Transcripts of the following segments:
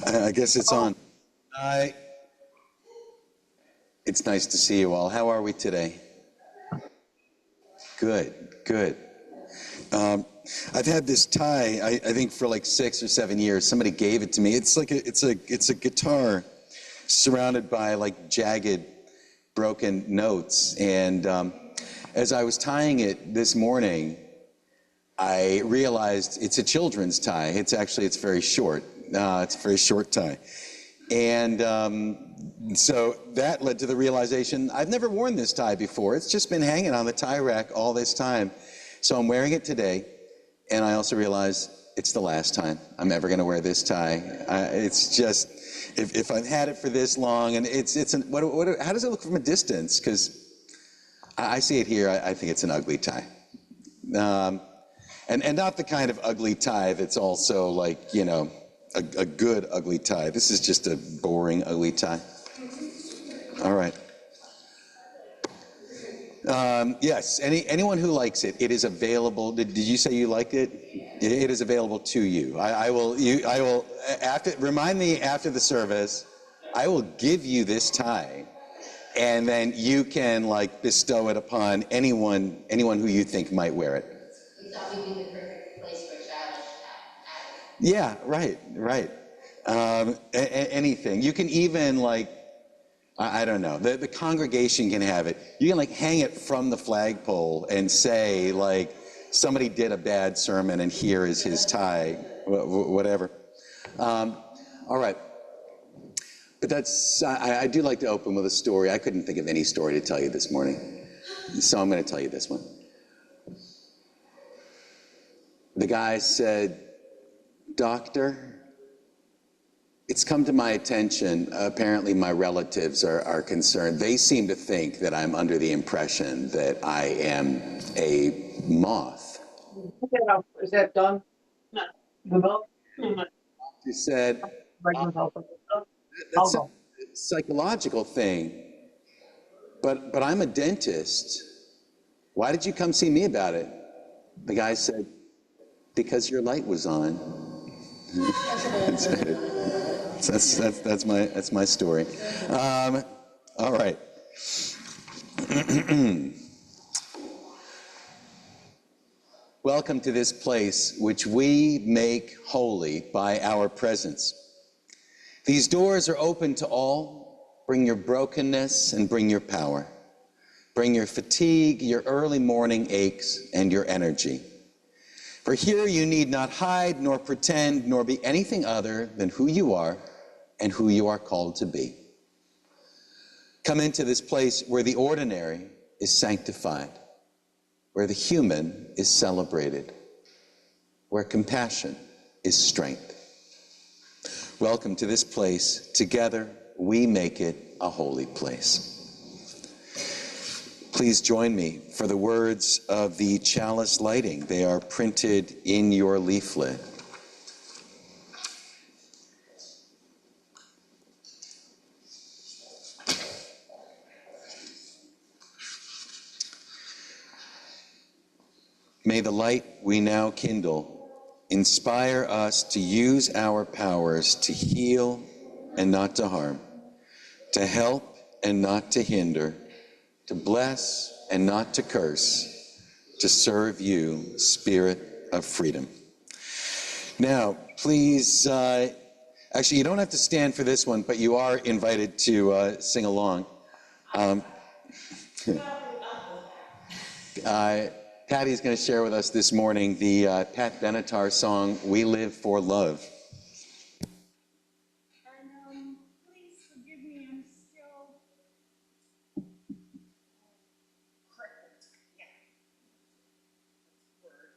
I guess it's on. It's nice to see you all. How are we today? Good, good. I've had this tie, I think for like 6 or 7 years. Somebody gave it to me. It's like it's a guitar surrounded by like jagged, broken notes. And as I was tying it this morning, I realized it's a children's tie. It's very short. It's a very short tie. And so that led to the realization, I've never worn this tie before. It's just been hanging on the tie rack all this time. So I'm wearing it today, and I also realize it's the last time I'm ever going to wear this tie. It's just, if I've had it for this long, and how does it look from a distance? Because I see it here, I think it's an ugly tie. And not the kind of ugly tie that's also like, you know, a good ugly tie. This is just a boring ugly tie. All right. Yes, anyone who likes it, it is available. Did you say you liked it? It is available to you. I will remind me after the service, I will give you this tie, and then you can like bestow it upon anyone who you think might wear it. We thought we'd be the perfect place for childish tie. Yeah, right. Anything. You can even like, I don't know, the congregation can have it. You can like hang it from the flagpole and say like, somebody did a bad sermon and here is his tie, whatever. All right. But I do like to open with a story. I couldn't think of any story to tell you this morning, so I'm going to tell you this one. The guy said, "Doctor, it's come to my attention, apparently my relatives are concerned. They seem to think that I'm under the impression that I am a moth." Is that done? No. The milk? He said, "That's a psychological thing, but I'm a dentist. Why did you come see me about it?" The guy said, "Because your light was on." That's my story. All right. Welcome to this place which we make holy by our presence. These doors are open to all. Bring your brokenness and bring your power. Bring your fatigue, your early morning aches, and your energy. For here you need not hide, nor pretend, nor be anything other than who you are and who you are called to be. Come into this place where the ordinary is sanctified, where the human is celebrated, where compassion is strength. Welcome to this place. Together, we make it a holy place. Please join me for the words of the chalice lighting. They are printed in your leaflet. May the light we now kindle inspire us to use our powers to heal and not to harm, to help and not to hinder, to bless and not to curse, to serve you, Spirit of freedom. Now, please, actually, you don't have to stand for this one, but you are invited to sing along. Patty's going to share with us this morning the Pat Benatar song, "We Live for Love." Please forgive me, I'm still crippled. Yeah. Word.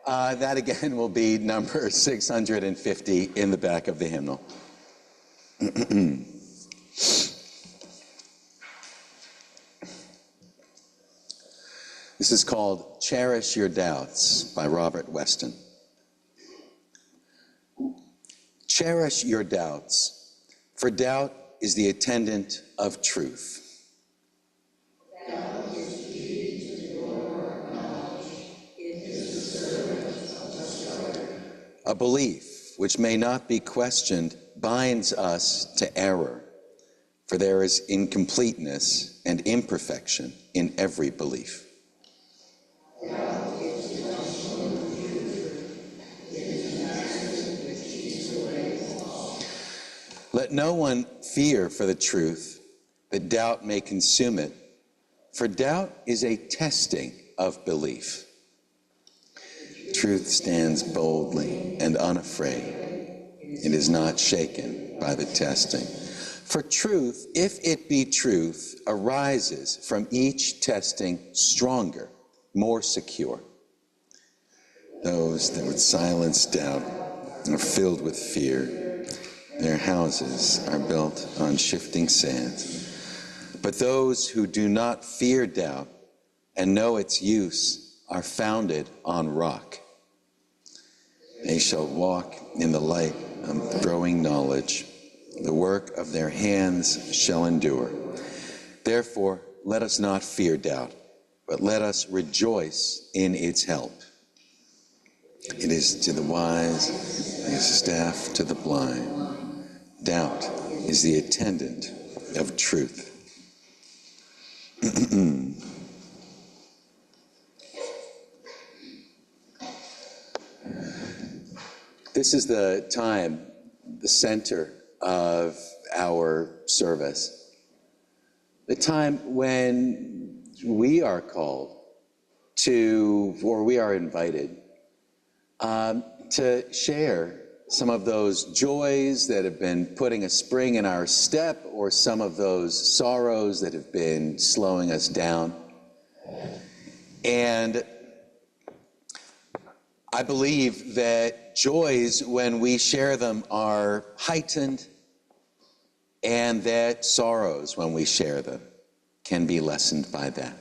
That again will be number 650 in the back of the hymnal. This is called Cherish Your Doubts by Robert Weston. Cherish your doubts, for doubt is the attendant of truth. A belief which may not be questioned binds us to error, for there is incompleteness and imperfection in every belief. Let no one fear for the truth, that doubt may consume it, for doubt is a testing of belief. Truth stands boldly and unafraid. It is not shaken by the testing. For truth, if it be truth, arises from each testing stronger, more secure. Those that would silence doubt are filled with fear. Their houses are built on shifting sands. But those who do not fear doubt and know its use are founded on rock. They shall walk in the light of growing knowledge. The work of their hands shall endure. Therefore, let us not fear doubt, but let us rejoice in its help. It is to the wise as a staff to the blind. Doubt is the attendant of truth. This is the time, the center of our service. The time when we are called to, or we are invited to share some of those joys that have been putting a spring in our step, or some of those sorrows that have been slowing us down. And I believe that joys, when we share them, are heightened, and that sorrows, when we share them, can be lessened by that.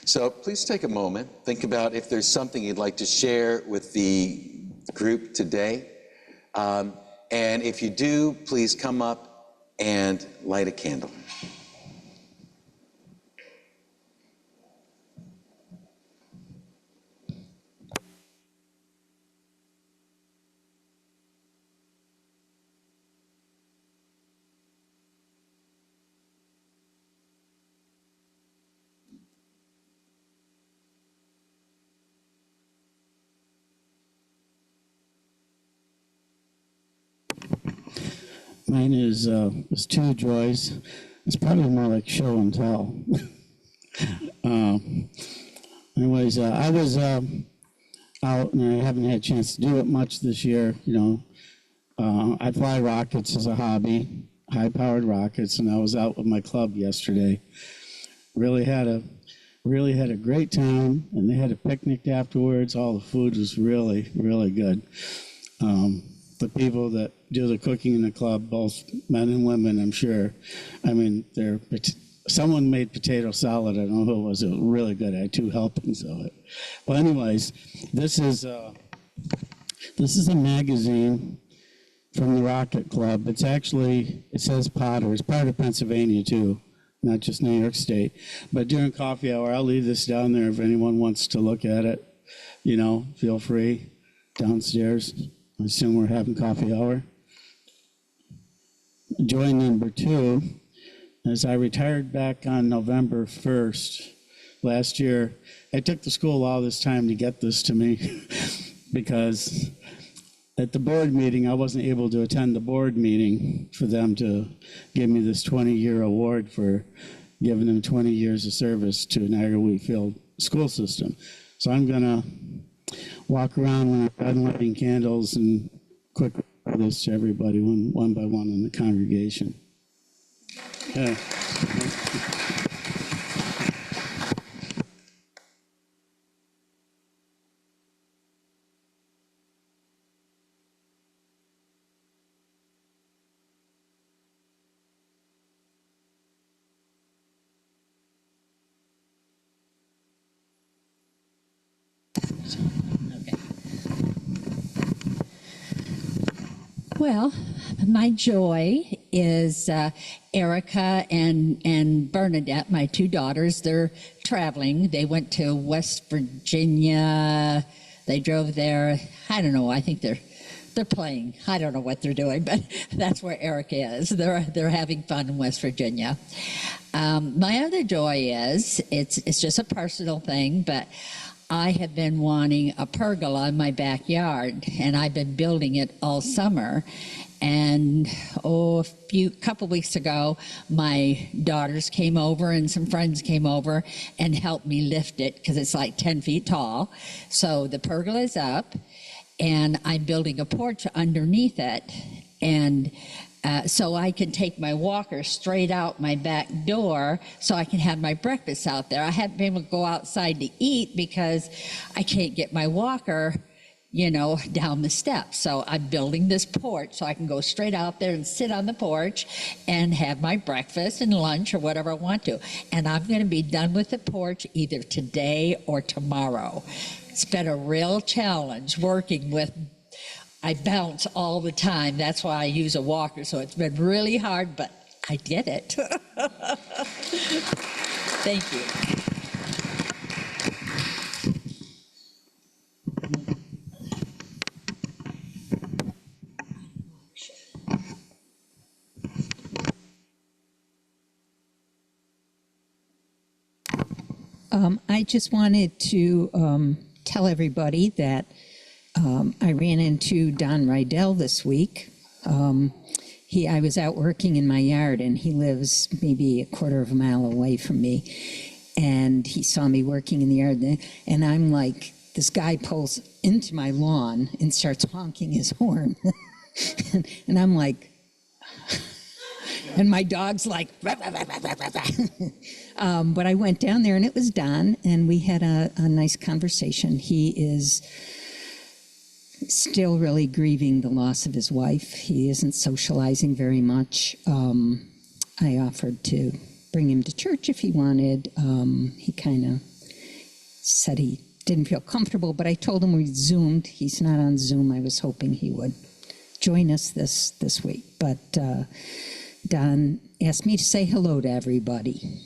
So please take a moment, think about if there's something you'd like to share with the group today. And if you do, please come up and light a candle. Mine is two joys. It's probably more like show and tell. Anyways, I was out, and I haven't had a chance to do it much this year. I fly rockets as a hobby, high-powered rockets, and I was out with my club yesterday. Really had a great time, and they had a picnic afterwards. All the food was really, really good. The people that do the cooking in the club, both men and women, I'm sure. I mean, someone made potato salad. I don't know who it was. It was really good. I had 2 helpings of it. Well, anyways, this is a magazine from the Rocket Club. It says Potter. It's part of Pennsylvania too, not just New York State. But during coffee hour, I'll leave this down there if anyone wants to look at it. Feel free downstairs. I assume we're having coffee hour. Joy number 2 is I retired back on November 1st last year. It took the school all this time to get this to me because at the board meeting, I wasn't able to attend the board meeting for them to give me this 20-year award for giving them 20 years of service to Niagara Wheatfield school system. So I'm going to walk around when I'm done lighting candles and quickly give this to everybody one by one in the congregation. Okay. Well, my joy is Erica and Bernadette, my two daughters. They're traveling. They went to West Virginia. They drove there. I don't know. I think they're playing. I don't know what they're doing, but that's where Erica is. They're having fun in West Virginia. My other joy is it's just a personal thing, but I have been wanting a pergola in my backyard, and I've been building it all summer. And a couple weeks ago, my daughters came over and some friends came over and helped me lift it because it's like 10 feet tall. So the pergola is up, and I'm building a porch underneath it, and so I can take my walker straight out my back door so I can have my breakfast out there. I haven't been able to go outside to eat because I can't get my walker, down the steps. So I'm building this porch so I can go straight out there and sit on the porch and have my breakfast and lunch or whatever I want to. And I'm going to be done with the porch either today or tomorrow. It's been a real challenge working with, I bounce all the time. That's why I use a walker. So it's been really hard, but I did it. Thank you. I just wanted to tell everybody that I ran into Don Rydell this week. I was out working in my yard, and he lives maybe a quarter of a mile away from me. And he saw me working in the yard, and I'm like, this guy pulls into my lawn and starts honking his horn. and I'm like, and my dog's like, rah, rah, rah, rah, rah, rah. But I went down there, and it was Don, and we had a nice conversation. He is still really grieving the loss of his wife. He isn't socializing very much. I offered to bring him to church if he wanted. He kind of said he didn't feel comfortable, but I told him we Zoomed. He's not on Zoom. I was hoping he would join us this week. But Don asked me to say hello to everybody.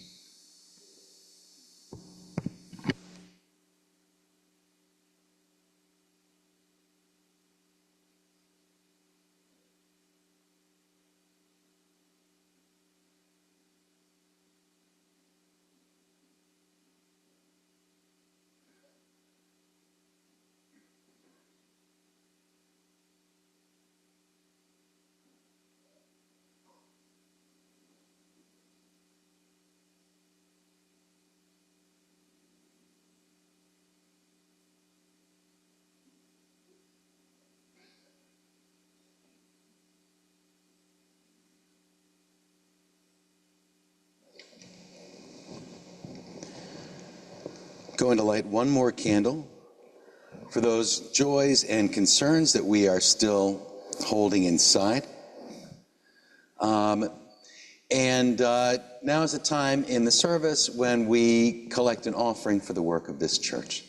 Going to light one more candle for those joys and concerns that we are still holding inside. Now is the time in the service when we collect an offering for the work of this church.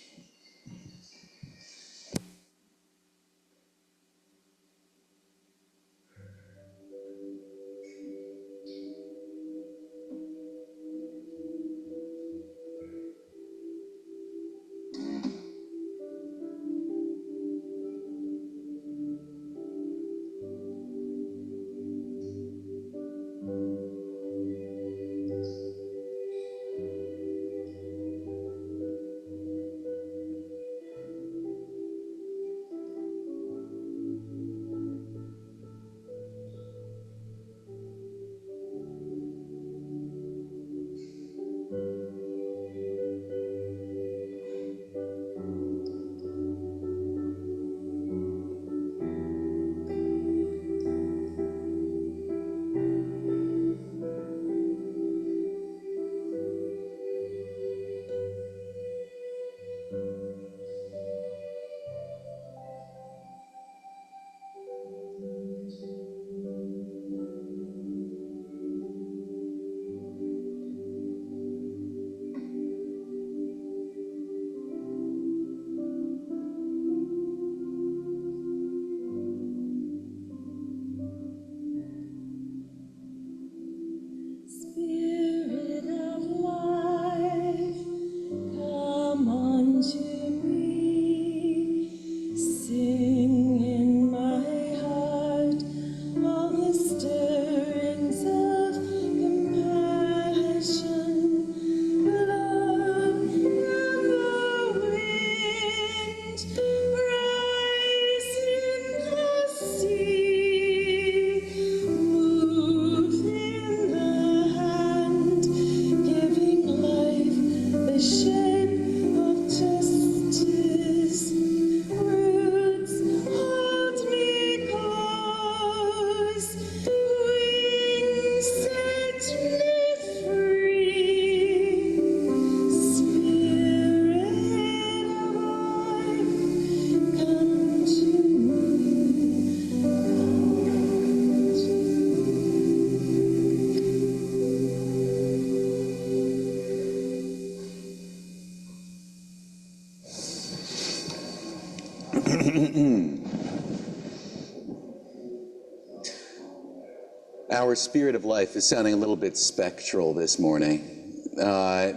Our spirit of life is sounding a little bit spectral this morning.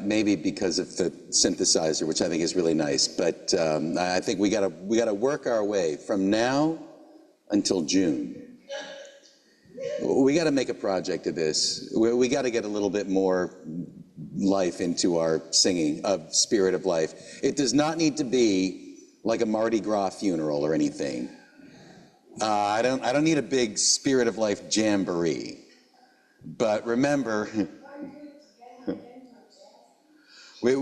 Maybe because of the synthesizer, which I think is really nice. But I think we gotta work our way from now until June. We got to make a project of this. We got to get a little bit more life into our singing of Spirit of Life. It does not need to be like a Mardi Gras funeral or anything. I don't need a big Spirit of Life jamboree. But remember, do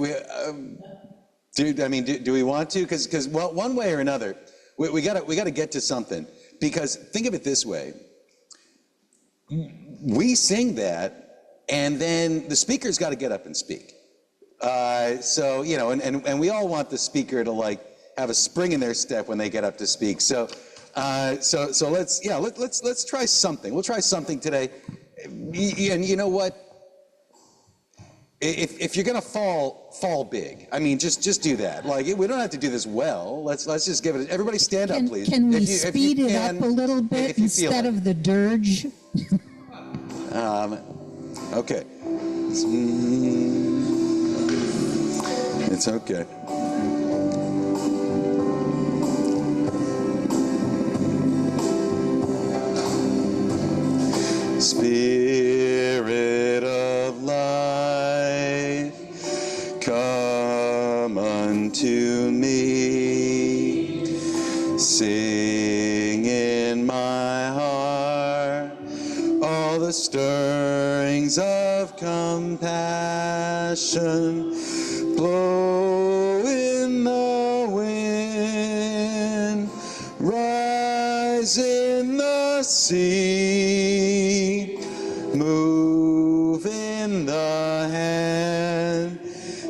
we want to? Because well, one way or another, we got to get to something. Because think of it this way. We sing that, and then the speaker's got to get up and speak. So, you know, and we all want the speaker to, like, have a spring in their step when they get up to speak. So let's try something. We'll try something today. And you know what? If you're gonna fall big. I mean, just do that. Like, we don't have to do this well. Let's just give it. Everybody, stand up, please. Can we speed it up a little bit instead of the dirge? Okay. It's okay. Spirit of life, come unto me. Sing in my heart all the stirrings of compassion. Blow in the wind, rise in the sea, move in the hand,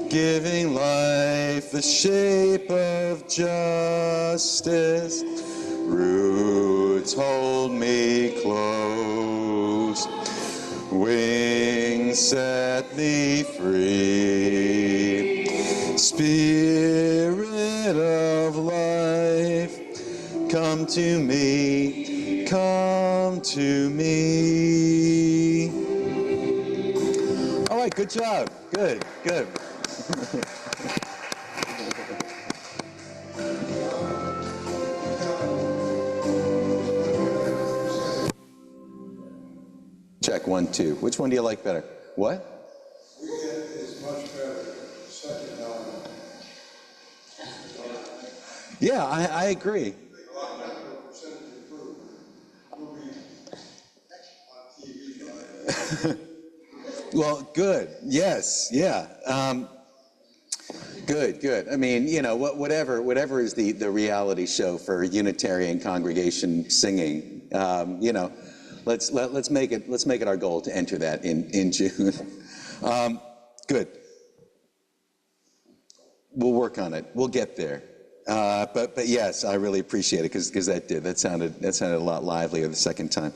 giving life the shape of justice. Roots hold me close, wings set me free. Spirit of life, come to me, come to me. All right, good job. Good. Check 1, 2. Which one do you like better? What? Is much better. Second element. Yeah, I agree. A lot better percentage improvement. We'll be on TV. Well, good. Yes. Yeah. Good. I mean, you know, whatever is the reality show for Unitarian congregation singing, you know, let's make it our goal to enter that in June. Good. We'll work on it. We'll get there. But yes, I really appreciate it because that sounded a lot livelier the second time.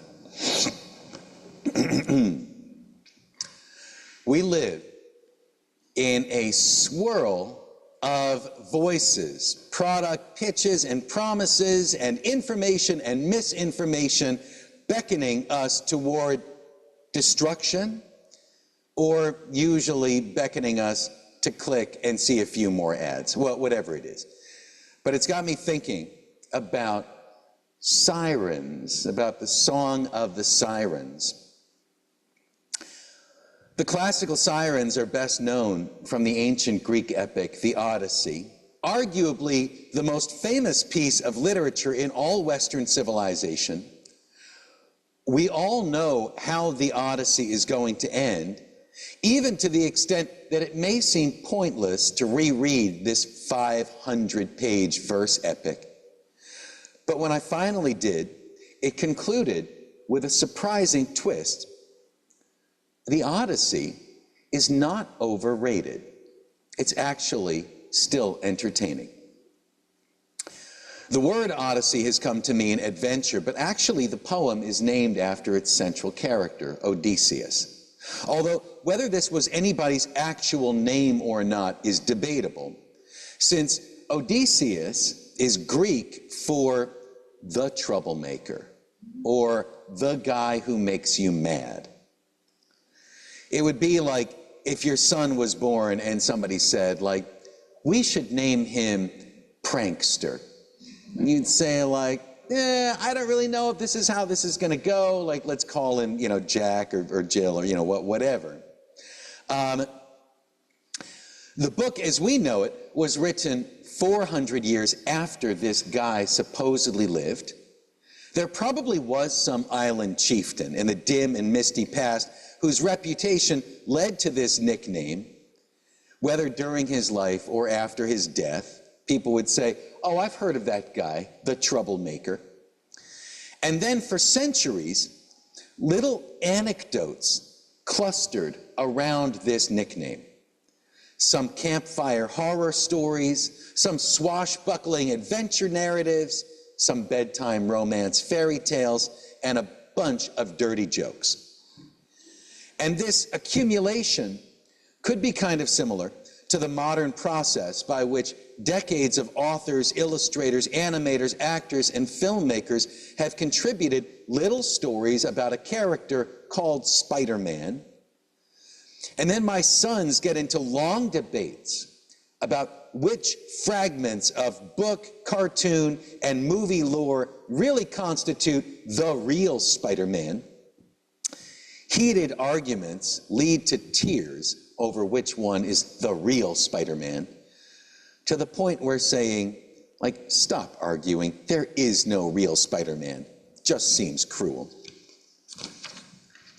We live in a swirl of voices, product pitches and promises and information and misinformation beckoning us toward destruction, or usually beckoning us to click and see a few more ads, well, whatever it is. But it's got me thinking about sirens, about the song of the sirens. The classical sirens are best known from the ancient Greek epic, the Odyssey, arguably the most famous piece of literature in all Western civilization. We all know how the Odyssey is going to end, even to the extent that it may seem pointless to reread this 500-page verse epic. But when I finally did, it concluded with a surprising twist. The Odyssey is not overrated. It's actually still entertaining. The word Odyssey has come to mean adventure, but actually the poem is named after its central character, Odysseus. Although whether this was anybody's actual name or not is debatable, since Odysseus is Greek for the troublemaker or the guy who makes you mad. It would be like if your son was born and somebody said, like, we should name him Prankster. You'd say, like, I don't really know if this is how this is going to go. Like, let's call him, Jack or Jill or, whatever. The book, as we know it, was written 400 years after this guy supposedly lived. There probably was some island chieftain in the dim and misty past whose reputation led to this nickname. Whether during his life or after his death, people would say, oh, I've heard of that guy, the troublemaker. And then for centuries, little anecdotes clustered around this nickname. Some campfire horror stories, some swashbuckling adventure narratives, some bedtime romance fairy tales, and a bunch of dirty jokes. And this accumulation could be kind of similar to the modern process by which decades of authors, illustrators, animators, actors, and filmmakers have contributed little stories about a character called Spider-Man. And then my sons get into long debates about which fragments of book, cartoon, and movie lore really constitute the real Spider-Man. Heated arguments lead to tears over which one is the real Spider-Man, to the point where saying, like, stop arguing, there is no real Spider-Man. Just seems cruel.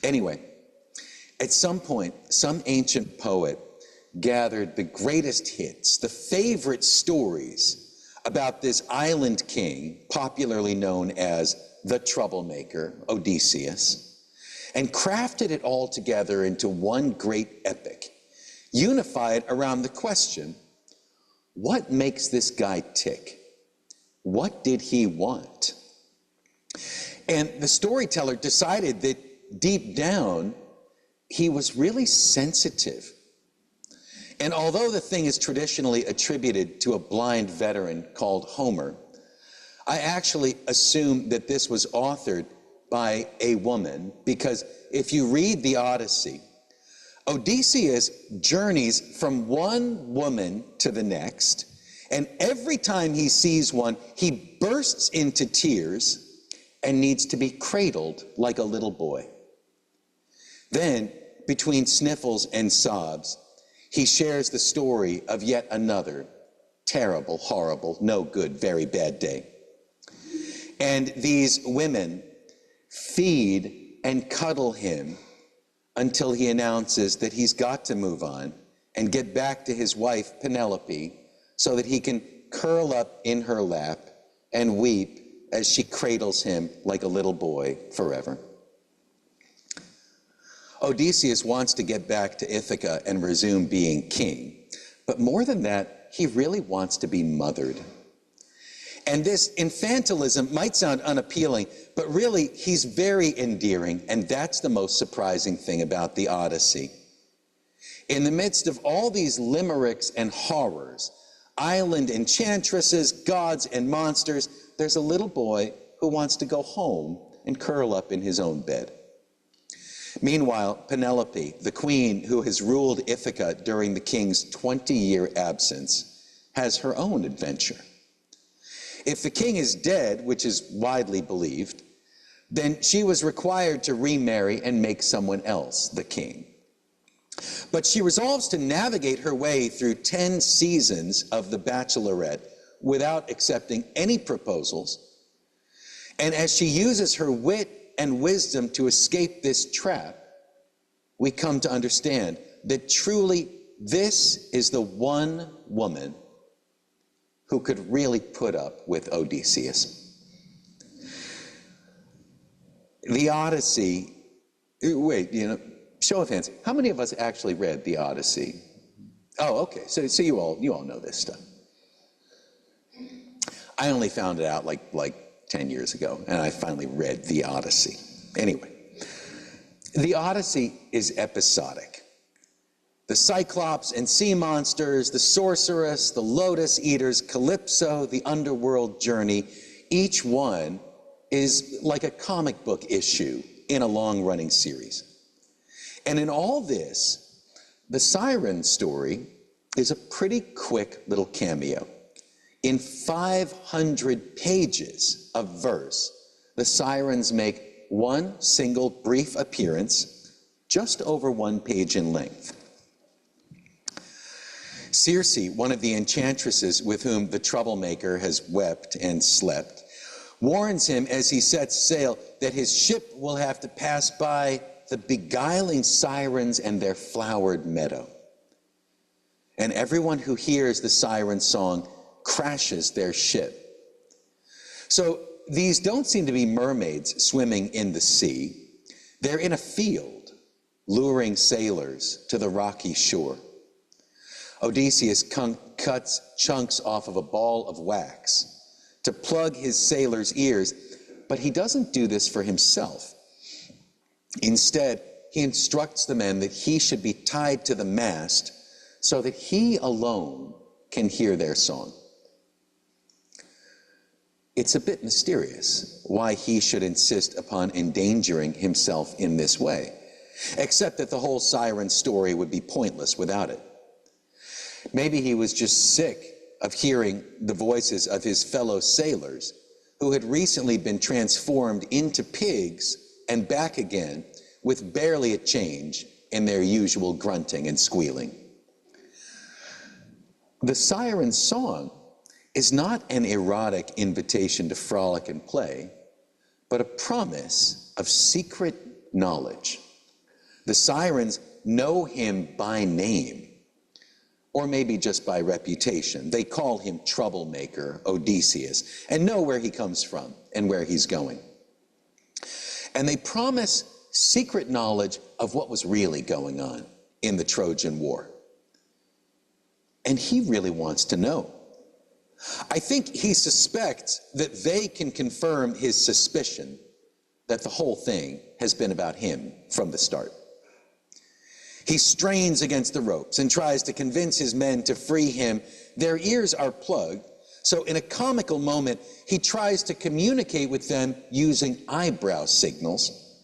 Anyway, at some point, some ancient poet gathered the greatest hits, the favorite stories about this island king, popularly known as the troublemaker, Odysseus, and crafted it all together into one great epic, unified around the question, what makes this guy tick? What did he want? And the storyteller decided that deep down, he was really sensitive. And although the thing is traditionally attributed to a blind veteran called Homer, I actually assume that this was authored by a woman, because if you read the Odyssey, Odysseus journeys from one woman to the next, and every time he sees one, he bursts into tears and needs to be cradled like a little boy. Then, between sniffles and sobs, he shares the story of yet another terrible, horrible, no good, very bad day. And these women feed and cuddle him until he announces that he's got to move on and get back to his wife, Penelope, so that he can curl up in her lap and weep as she cradles him like a little boy forever. Odysseus wants to get back to Ithaca and resume being king, but more than that, he really wants to be mothered. And this infantilism might sound unappealing, but really, he's very endearing, and that's the most surprising thing about the Odyssey. In the midst of all these limericks and horrors, island enchantresses, gods and monsters, there's a little boy who wants to go home and curl up in his own bed. Meanwhile, Penelope, the queen who has ruled Ithaca during the king's 20-year absence, has her own adventure. If the king is dead, which is widely believed, then she was required to remarry and make someone else the king. But she resolves to navigate her way through 10 seasons of The Bachelorette without accepting any proposals. And as she uses her wit and wisdom to escape this trap, we come to understand that truly this is the one woman who could really put up with Odysseus. The Odyssey, wait, show of hands. How many of us actually read the Odyssey? Oh, okay, so you all know this stuff. I only found it out like 10 years ago, and I finally read the Odyssey. Anyway, the Odyssey is episodic. The Cyclops and sea monsters, the sorceress, the lotus eaters, Calypso, the underworld journey, each one is like a comic book issue in a long-running series. And in all this, the Siren story is a pretty quick little cameo. In 500 pages of verse, the Sirens make one single brief appearance, just over 1 page in length. Circe, one of the enchantresses with whom the troublemaker has wept and slept, warns him as he sets sail that his ship will have to pass by the beguiling Sirens and their flowered meadow. And everyone who hears the Siren song crashes their ship. So these don't seem to be mermaids swimming in the sea. They're in a field, luring sailors to the rocky shore. Odysseus cuts chunks off of a ball of wax to plug his sailors' ears, but he doesn't do this for himself. Instead, he instructs the men that he should be tied to the mast so that he alone can hear their song. It's a bit mysterious why he should insist upon endangering himself in this way, except that the whole Siren story would be pointless without it. Maybe he was just sick of hearing the voices of his fellow sailors who had recently been transformed into pigs and back again with barely a change in their usual grunting and squealing. The Siren song is not an erotic invitation to frolic and play, but a promise of secret knowledge. The Sirens know him by name, or maybe just by reputation. They call him troublemaker, Odysseus, and know where he comes from and where he's going. And they promise secret knowledge of what was really going on in the Trojan War. And he really wants to know. I think he suspects that they can confirm his suspicion that the whole thing has been about him from the start. He strains against the ropes and tries to convince his men to free him. Their ears are plugged, so in a comical moment, he tries to communicate with them using eyebrow signals.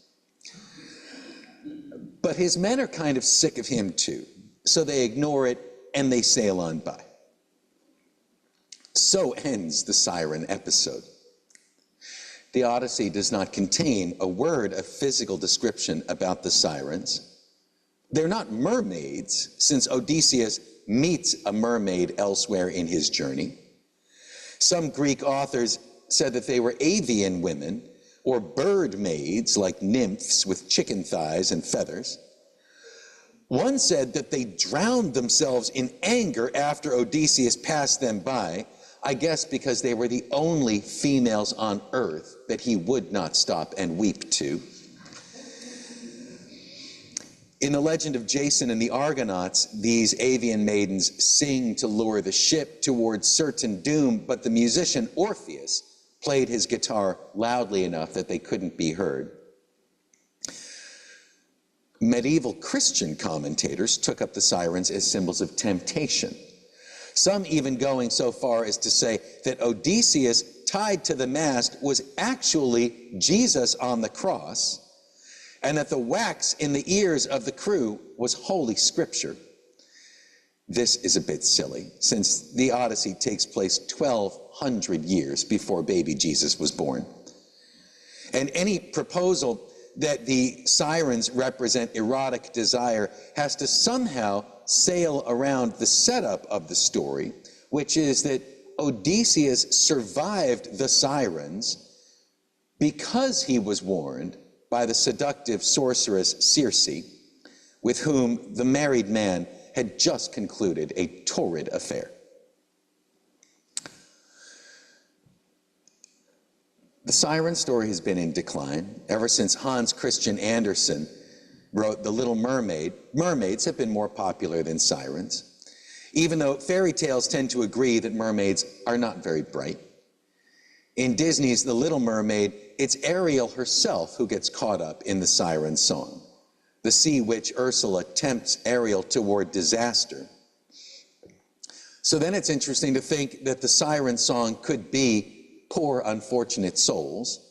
But his men are kind of sick of him too, so they ignore it and they sail on by. So ends the Siren episode. The Odyssey does not contain a word of physical description about the Sirens. They're not mermaids, since Odysseus meets a mermaid elsewhere in his journey. Some Greek authors said that they were avian women, or bird maids, like nymphs with chicken thighs and feathers. One said that they drowned themselves in anger after Odysseus passed them by, I guess because they were the only females on earth that he would not stop and weep to. In the legend of Jason and the Argonauts, these avian maidens sing to lure the ship towards certain doom, but the musician Orpheus played his guitar loudly enough that they couldn't be heard. Medieval Christian commentators took up the Sirens as symbols of temptation, some even going so far as to say that Odysseus tied to the mast was actually Jesus on the cross, and that the wax in the ears of the crew was Holy Scripture. This is a bit silly, since the Odyssey takes place 1,200 years before baby Jesus was born. And any proposal that the Sirens represent erotic desire has to somehow sail around the setup of the story, which is that Odysseus survived the Sirens because he was warned by the seductive sorceress Circe, with whom the married man had just concluded a torrid affair. The Siren story has been in decline ever since Hans Christian Andersen wrote The Little Mermaid. Mermaids have been more popular than sirens, even though fairy tales tend to agree that mermaids are not very bright. In Disney's The Little Mermaid, it's Ariel herself who gets caught up in the siren song. the sea witch Ursula tempts Ariel toward disaster. So then it's interesting to think that the siren song could be poor unfortunate souls,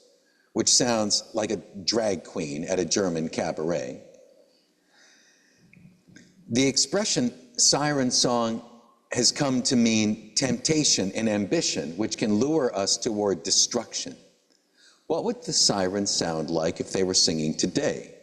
which sounds like a drag queen at a German cabaret. The expression siren song has come to mean temptation and ambition, which can lure us toward destruction. What would the sirens sound like if they were singing today?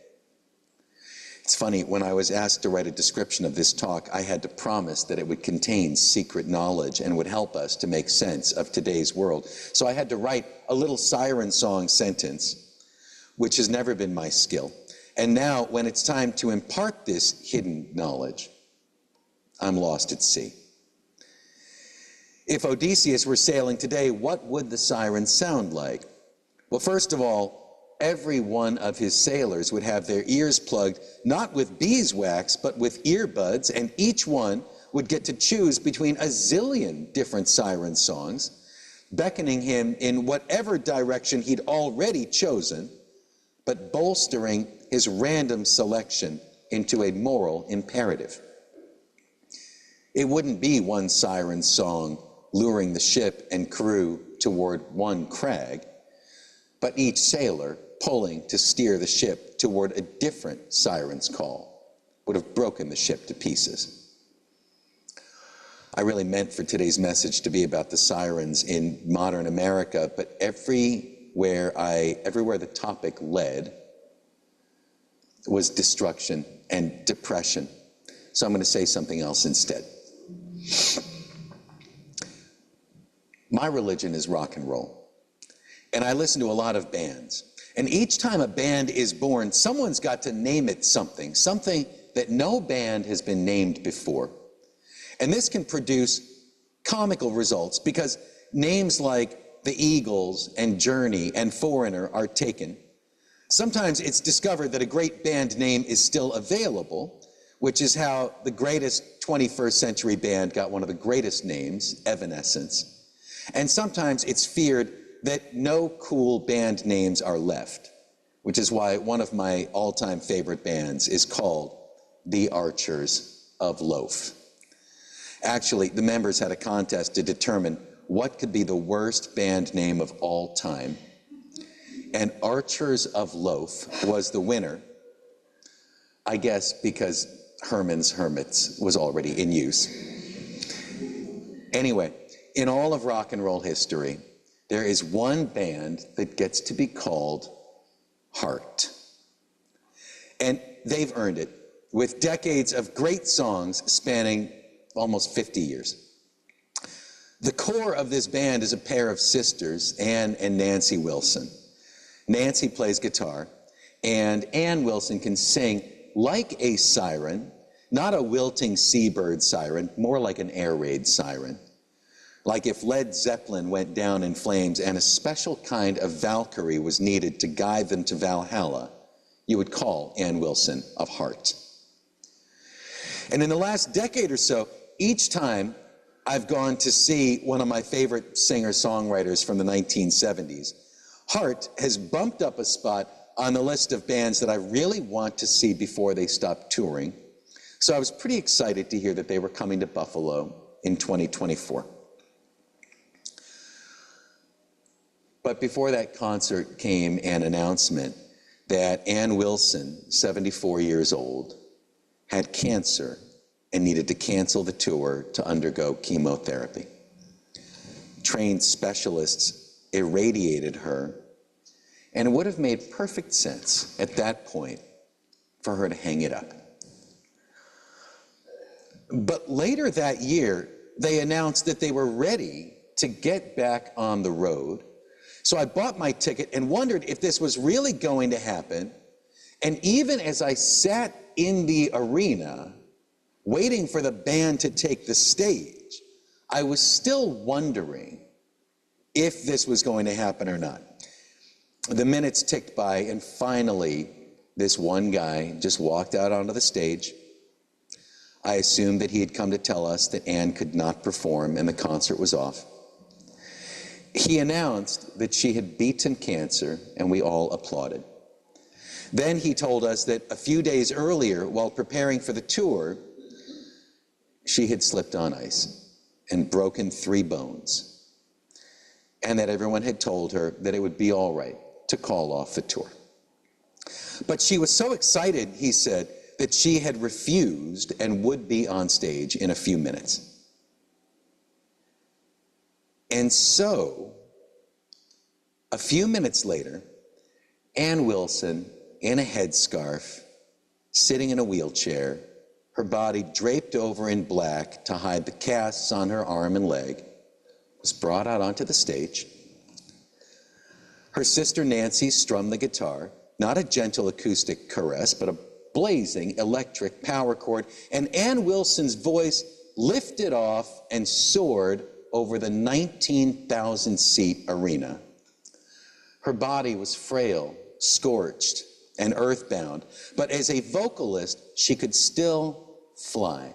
It's funny, when I was asked to write a description of this talk, I had to promise that it would contain secret knowledge and would help us to make sense of today's world. So I had to write a little siren song sentence, which has never been my skill. And now, when it's time to impart this hidden knowledge, I'm lost at sea. If Odysseus were sailing today, what would the sirens sound like? Well, first of all, every one of his sailors would have their ears plugged, not with beeswax, but with earbuds, and each one would get to choose between a zillion different siren songs, beckoning him in whatever direction he'd already chosen, but bolstering his random selection into a moral imperative. It wouldn't be one siren song luring the ship and crew toward one crag, but each sailor pulling to steer the ship toward a different siren's call would have broken the ship to pieces. I really meant for today's message to be about the sirens in modern America, but everywhere the topic led was destruction and depression. So I'm going to say something else instead. My religion is rock and roll, and I listen to a lot of bands. And each time a band is born, someone's got to name it something that no band has been named before. And this can produce comical results because names like the Eagles and Journey and Foreigner are taken. Sometimes it's discovered that a great band name is still available, which is how the greatest 21st century band got one of the greatest names, Evanescence. And sometimes it's feared that no cool band names are left, which is why one of my all-time favorite bands is called The Archers of Loaf. Actually, the members had a contest to determine what could be the worst band name of all time, and Archers of Loaf was the winner, I guess because Herman's Hermits was already in use. Anyway, in all of rock and roll history, there is one band that gets to be called Heart. And they've earned it with decades of great songs spanning almost 50 years. The core of this band is a pair of sisters, Ann and Nancy Wilson. Nancy plays guitar, and Ann Wilson can sing like a siren, not a wilting seabird siren, more like an air raid siren. Like if Led Zeppelin went down in flames and a special kind of Valkyrie was needed to guide them to Valhalla, you would call Ann Wilson of Heart. And in the last decade or so, each time I've gone to see one of my favorite singer-songwriters from the 1970s, Heart has bumped up a spot on the list of bands that I really want to see before they stop touring. So I was pretty excited to hear that they were coming to Buffalo in 2024. But before that concert came an announcement that Ann Wilson, 74 years old, had cancer and needed to cancel the tour to undergo chemotherapy. Trained specialists irradiated her, and it would have made perfect sense at that point for her to hang it up. But later that year, they announced that they were ready to get back on the road. So I bought my ticket and wondered if this was really going to happen. And even as I sat in the arena, waiting for the band to take the stage, I was still wondering if this was going to happen or not. The minutes ticked by, and finally, this one guy just walked out onto the stage. I assumed that he had come to tell us that Ann could not perform and the concert was off. He announced that she had beaten cancer, and we all applauded. Then he told us that a few days earlier, while preparing for the tour, she had slipped on ice and broken 3 bones, and that everyone had told her that it would be all right to call off the tour. But she was so excited, he said, that she had refused and would be on stage in a few minutes. And so, a few minutes later, Ann Wilson, in a headscarf, sitting in a wheelchair, her body draped over in black to hide the casts on her arm and leg, was brought out onto the stage. Her sister Nancy strummed the guitar, not a gentle acoustic caress, but a blazing electric power chord, and Ann Wilson's voice lifted off and soared over the 19,000-seat arena. Her body was frail, scorched, and earthbound, but as a vocalist, she could still fly.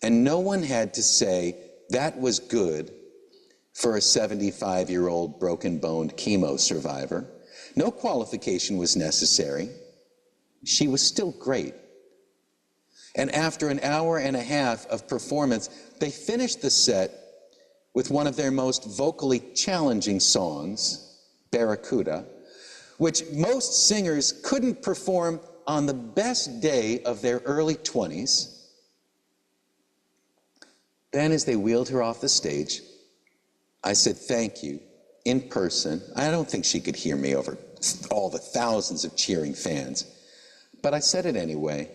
And no one had to say that was good for a 75-year-old broken-boned chemo survivor. No qualification was necessary. She was still great. And after an hour and a half of performance, they finished the set with one of their most vocally challenging songs, Barracuda, which most singers couldn't perform on the best day of their early 20s. Then as they wheeled her off the stage, I said thank you in person. I don't think she could hear me over all the thousands of cheering fans, but I said it anyway,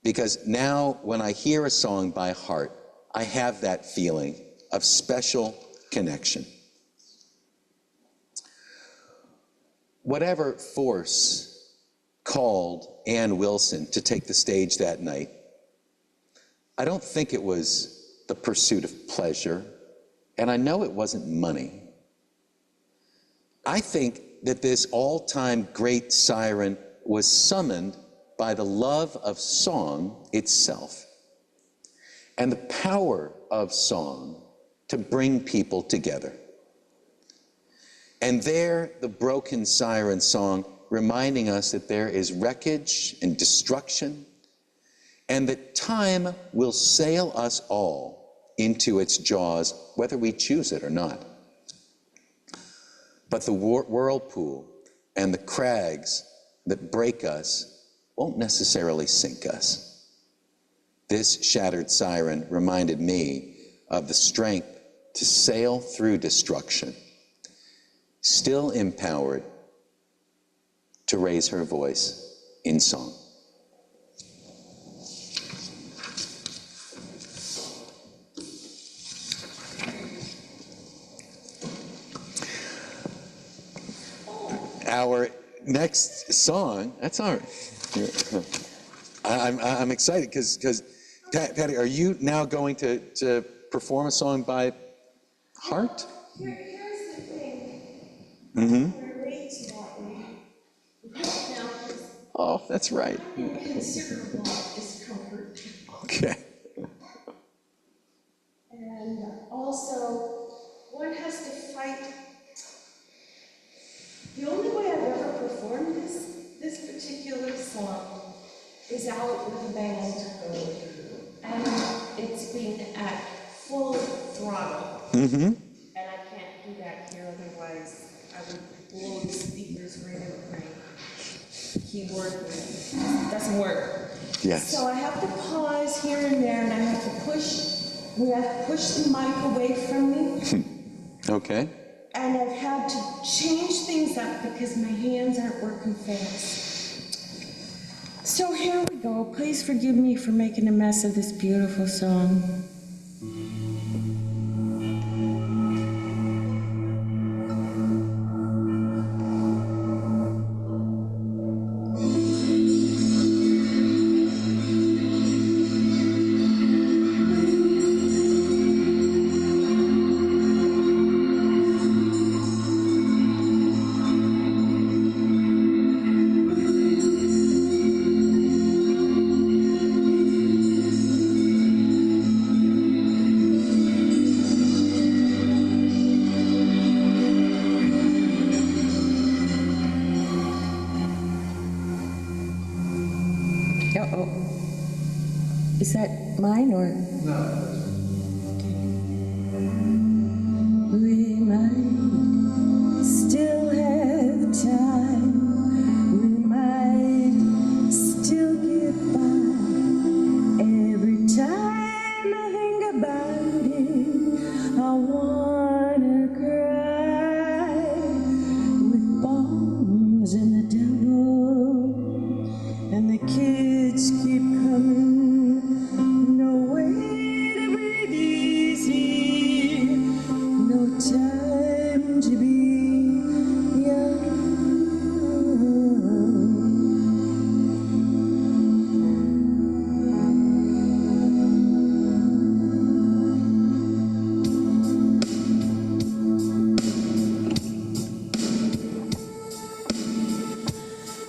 because now when I hear a song by heart, I have that feeling of special connection. Whatever force called Ann Wilson to take the stage that night, I don't think it was the pursuit of pleasure, and I know it wasn't money. I think that this all-time great siren was summoned by the love of song itself and the power of song to bring people together. And there, the broken siren song reminding us that there is wreckage and destruction, and that time will sail us all into its jaws, whether we choose it or not. But the whirlpool and the crags that break us won't necessarily sink us. This shattered siren reminded me of the strength to sail through destruction, still empowered to raise her voice in song. Our next song, that's all right. I'm excited because Patty, are you now going to perform a song by heart? Here's the thing. Mm-hmm. Relates that way. Right now, Oh, that's right. I'm in considerable discomfort. Okay. And also, one has to fight. The only way I've ever performed this particular song is out with a band. And it's been at full throttle. Mm-hmm. And I can't do that here, otherwise I would blow the speakers right out of my keyboard. It doesn't work. Yes. So I have to pause here and there, and I have to push the mic away from me. Okay. And I've had to change things up because my hands aren't working fast. So here we go. Please forgive me for making a mess of this beautiful song. Is that mine or? No. We might still have time. We might still get by. Every time I think about it, I wanna cry. With bombs in the devil, and the kids keep coming. No way to breathe easy. No time to be young.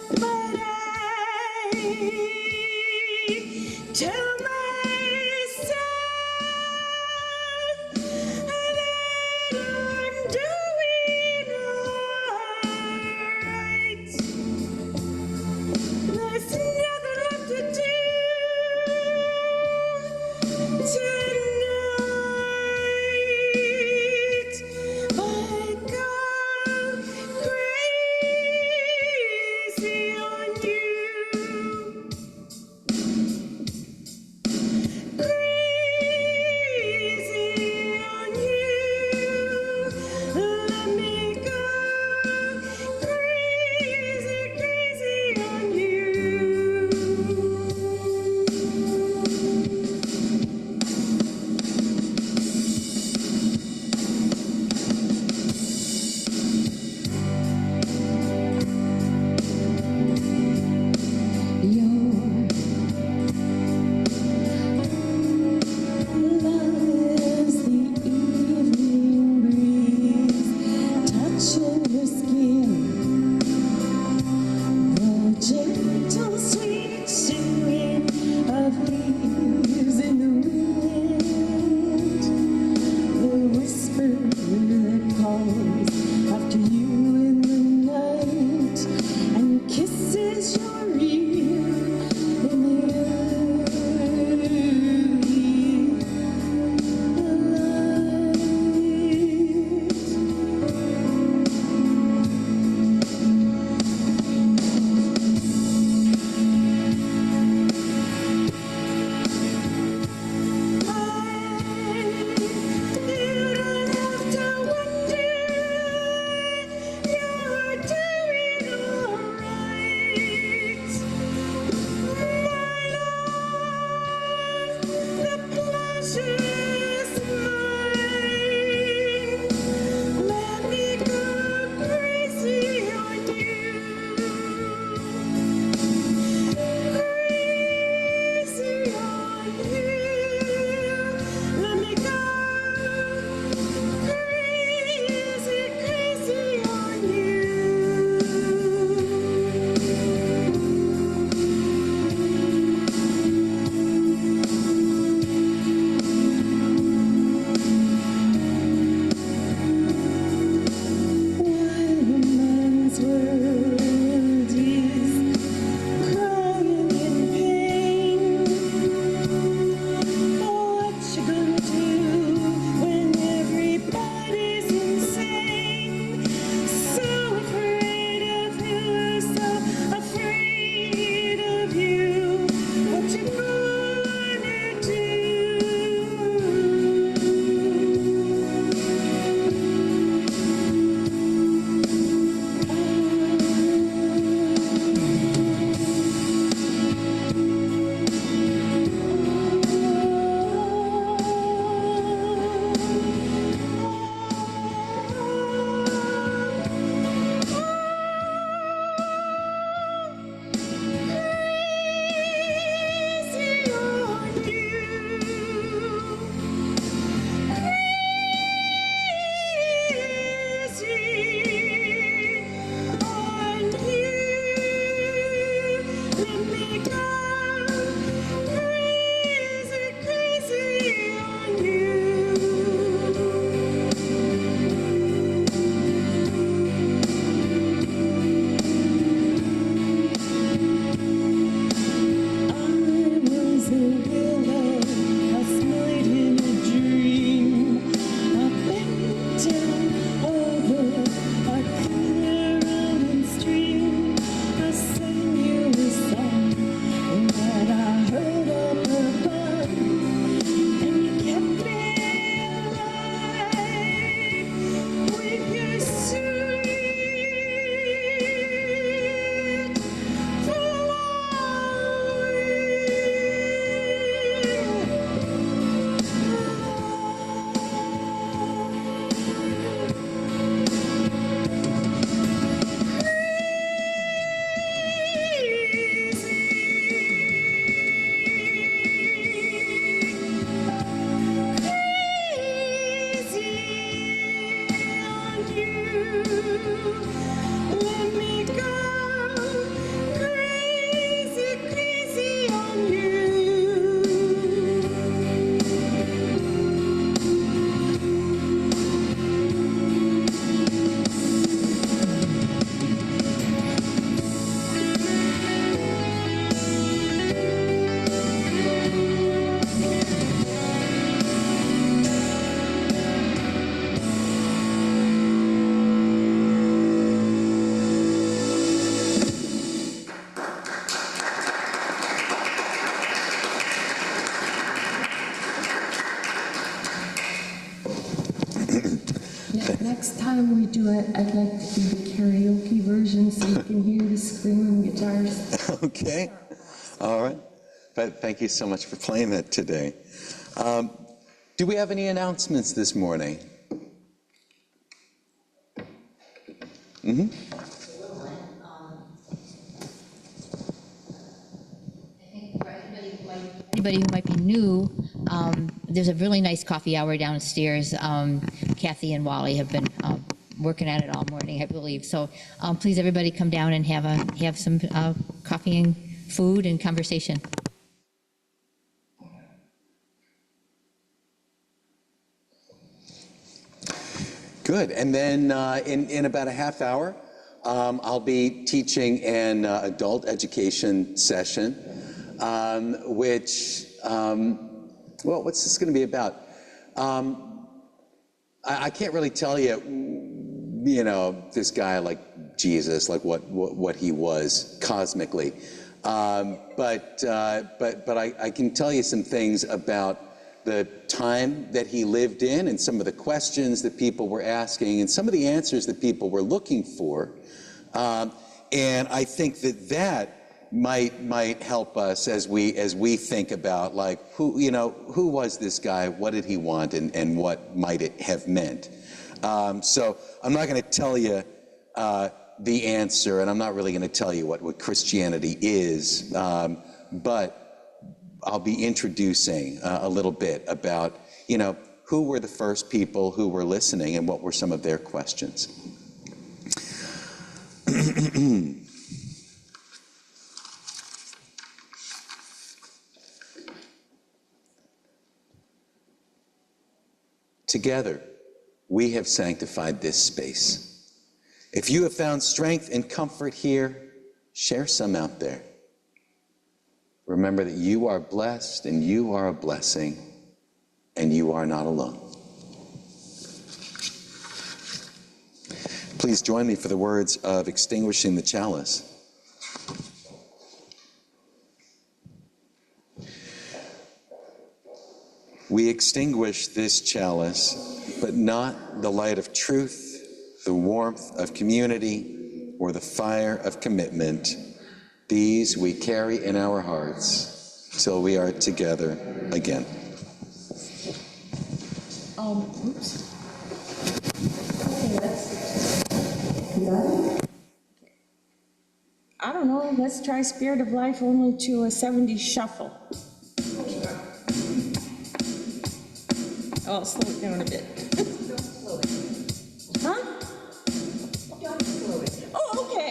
But I tell myself that I'm doing alright. There's nothing left to do tonight but go crazy on you. next time we do it, I'd like to do the karaoke version so you can hear the screaming guitars. Okay. All right. But thank you so much for playing that today. Do we have any announcements this morning? Mm-hmm. I think for anybody who might be new, there's a really nice coffee hour downstairs. Kathy and Wally have been working at it all morning, I believe. So please, everybody, come down and have some coffee and food and conversation. Good. And then in about a half hour, I'll be teaching an adult education session, which, well, what's this going to be about? I can't really tell you, you know, this guy like Jesus, like what he was cosmically. But I can tell you some things about the time that he lived in and some of the questions that people were asking and some of the answers that people were looking for. And I think that might help us as we think about, like, who was this guy, what did he want, and what might it have meant. So I'm not going to tell you the answer, and I'm not really going to tell you what Christianity is, but I'll be introducing a little bit about, who were the first people who were listening and what were some of their questions. Together, we have sanctified this space. If you have found strength and comfort here, share some out there. Remember that you are blessed and you are a blessing and you are not alone. Please join me for the words of extinguishing the chalice. We extinguish this chalice, but not the light of truth, the warmth of community, or the fire of commitment. These we carry in our hearts till we are together again. Oops. Okay, I don't know, let's try Spirit of Life only to a 70s shuffle. Oh, slow it down a bit. Huh? Oh, okay.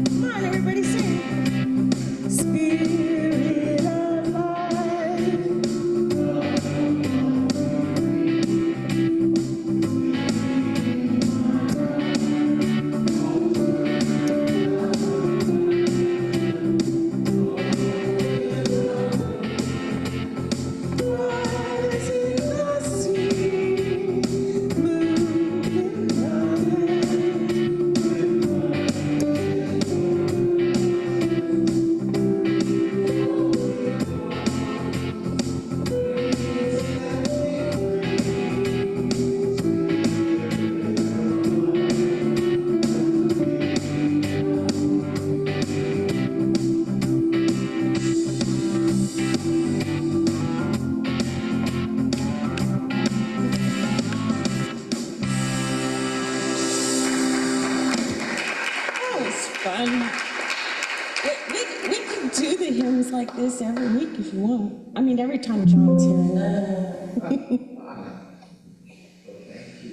Come on, everybody sing. Spirit of life. Fun. We can do the hymns like this every week if you want. I mean, every time John's here.